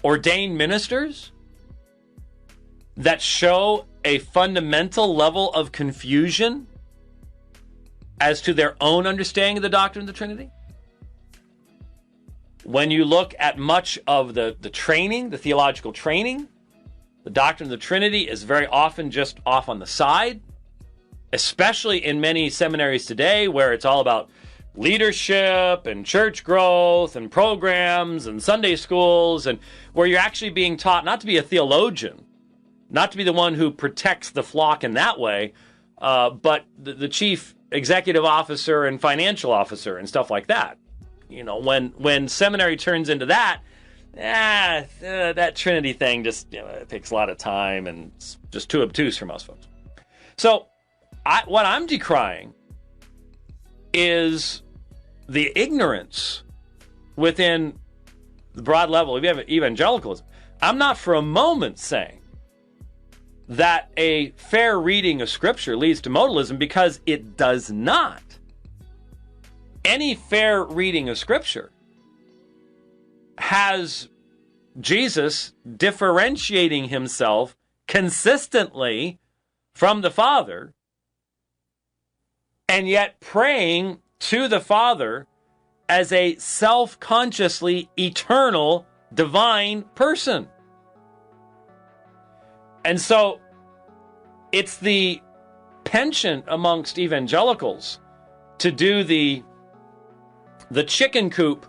ordained ministers that show a fundamental level of confusion as to their own understanding of the doctrine of the Trinity? When you look at much of the training, the theological training, the doctrine of the Trinity is very often just off on the side, especially in many seminaries today where it's all about leadership and church growth and programs and Sunday schools, and where you're actually being taught not to be a theologian, not to be the one who protects the flock in that way, but the chief executive officer and financial officer and stuff like that. You know, when seminary turns into that, that Trinity thing just it takes a lot of time and it's just too obtuse for most folks. So what I'm decrying is the ignorance within the broad level of evangelicalism. I'm not for a moment saying that a fair reading of Scripture leads to modalism, because it does not. Any fair reading of Scripture has Jesus differentiating himself consistently from the Father, and yet praying to the Father as a self-consciously eternal divine person. And so it's the penchant amongst evangelicals to do the chicken coop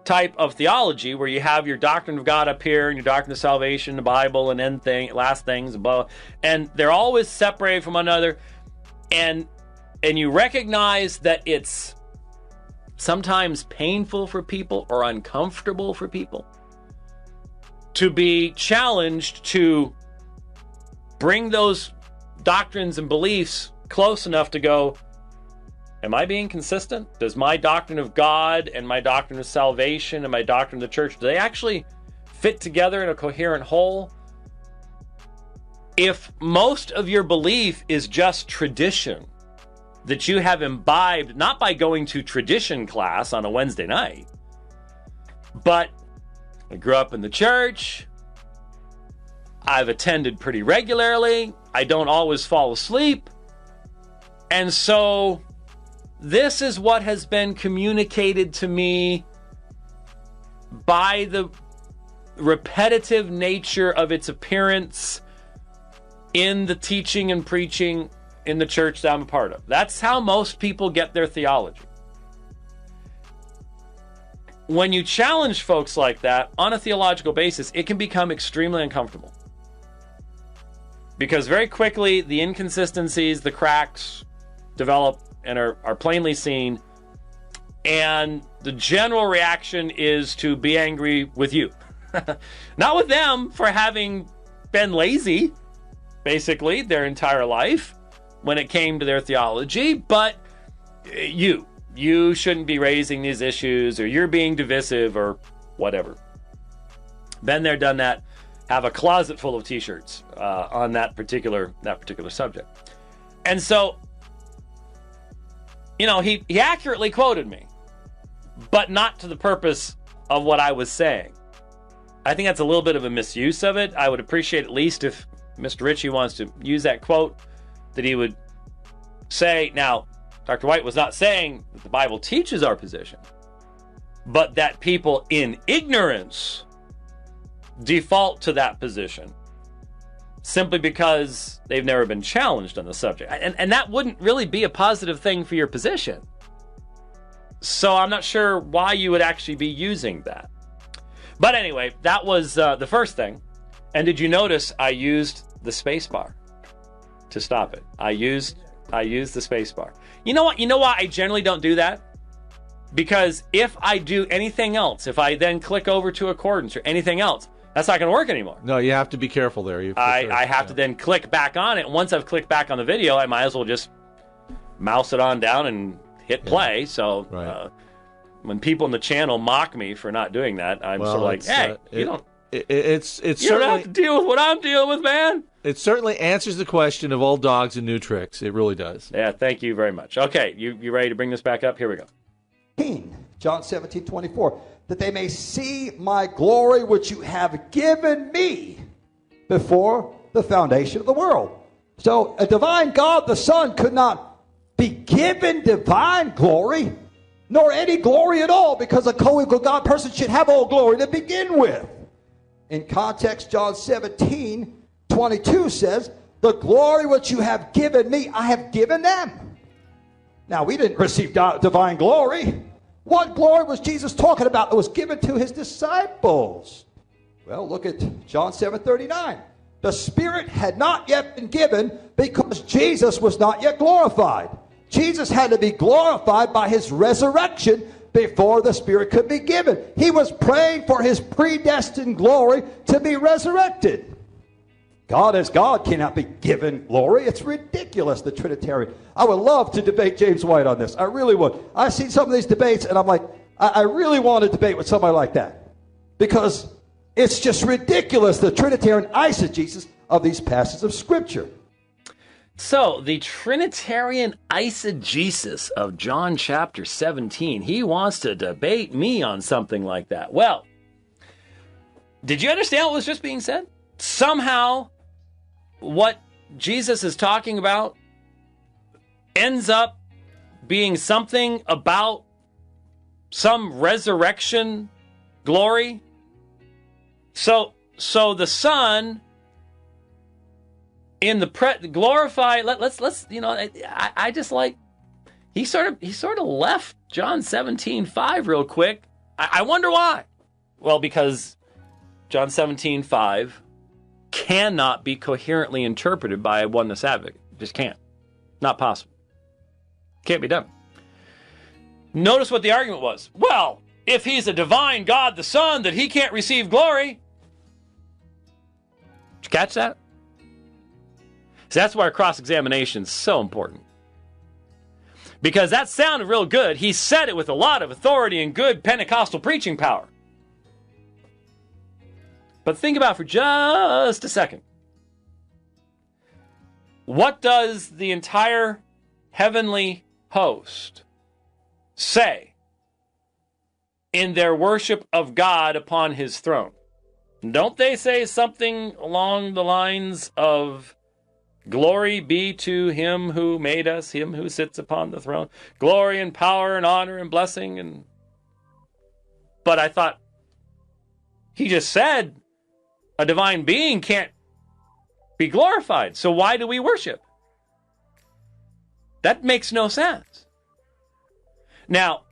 type of theology, where you have your doctrine of God up here and your doctrine of salvation, the Bible, and end thing, last things above, and they're always separated from one another, and you recognize that it's sometimes painful for people or uncomfortable for people to be challenged to bring those doctrines and beliefs close enough to go, am I being consistent? Does my doctrine of God and my doctrine of salvation and my doctrine of the church, do they actually fit together in a coherent whole? If most of your belief is just tradition that you have imbibed, not by going to tradition class on a Wednesday night, but I grew up in the church, I've attended pretty regularly, I don't always fall asleep, and so this is what has been communicated to me by the repetitive nature of its appearance in the teaching and preaching in the church that I'm a part of. That's how most people get their theology. When you challenge folks like that on a theological basis, it can become extremely uncomfortable. Because very quickly, the inconsistencies, the cracks develop and are plainly seen. And the general reaction is to be angry with you. Not with them for having been lazy, basically, their entire life when it came to their theology, but you shouldn't be raising these issues, or you're being divisive, or whatever. Been there, done that. Have a closet full of t-shirts on that particular subject. And so, he accurately quoted me, but not to the purpose of what I was saying. I think that's a little bit of a misuse of it. I would appreciate at least if Mr. Ritchie wants to use that quote, that he would say, now, Dr. White was not saying that the Bible teaches our position, but that people in ignorance default to that position simply because they've never been challenged on the subject. And that wouldn't really be a positive thing for your position. So I'm not sure why you would actually be using that. But anyway, that was the first thing. And did you notice I used the space bar to stop it? I used the space bar. You know what? You know why I generally don't do that? Because if I do anything else, if I then click over to accordance or anything else, that's not going to work anymore. No, you have to be careful there. I have to then click back on it. Once I've clicked back on the video, I might as well just mouse it on down and hit play. So when people in the channel mock me for not doing that, I'm sort of like, hey, you don't have to deal with what I'm dealing with, man. It certainly answers the question of old dogs and new tricks. It really does. Yeah, thank you very much. Okay, you ready to bring this back up? Here we go. John 17:24, that they may see my glory which you have given me before the foundation of the world. So a divine God, the Son, could not be given divine glory, nor any glory at all, because a co-equal God person should have all glory to begin with. In context, John 17:22 says, the glory which you have given me, I have given them. Now, we didn't receive divine glory. What glory was Jesus talking about that was given to his disciples? Well, look at John 7:39. The Spirit had not yet been given because Jesus was not yet glorified. Jesus had to be glorified by his resurrection before the Spirit could be given. He was praying for his predestined glory to be resurrected. God as God cannot be given glory. It's ridiculous, the Trinitarian. I would love to debate James White on this. I really would. I've seen some of these debates, and I'm like, I really want to debate with somebody like that. Because it's just ridiculous, the Trinitarian eisegesis of these passages of Scripture. So, the Trinitarian eisegesis of John chapter 17, he wants to debate me on something like that. Well, did you understand what was just being said? Somehow, what Jesus is talking about ends up being something about some resurrection glory. So the Son in the glorified. Let's I just like he sort of left John 17:5 real quick. I wonder why. Well, because John 17:5 cannot be coherently interpreted by a oneness advocate. Just can't. Not possible. Can't be done. Notice what the argument was. Well, if he's a divine God, the Son, that he can't receive glory. Did you catch that? So that's why cross-examination is so important. Because that sounded real good. He said it with a lot of authority and good Pentecostal preaching power. But think about it for just a second. What does the entire heavenly host say in their worship of God upon his throne? Don't they say something along the lines of, glory be to him who made us, him who sits upon the throne. Glory and power and honor and blessing. But I thought, he just said a divine being can't be glorified. So why do we worship? That makes no sense. Now,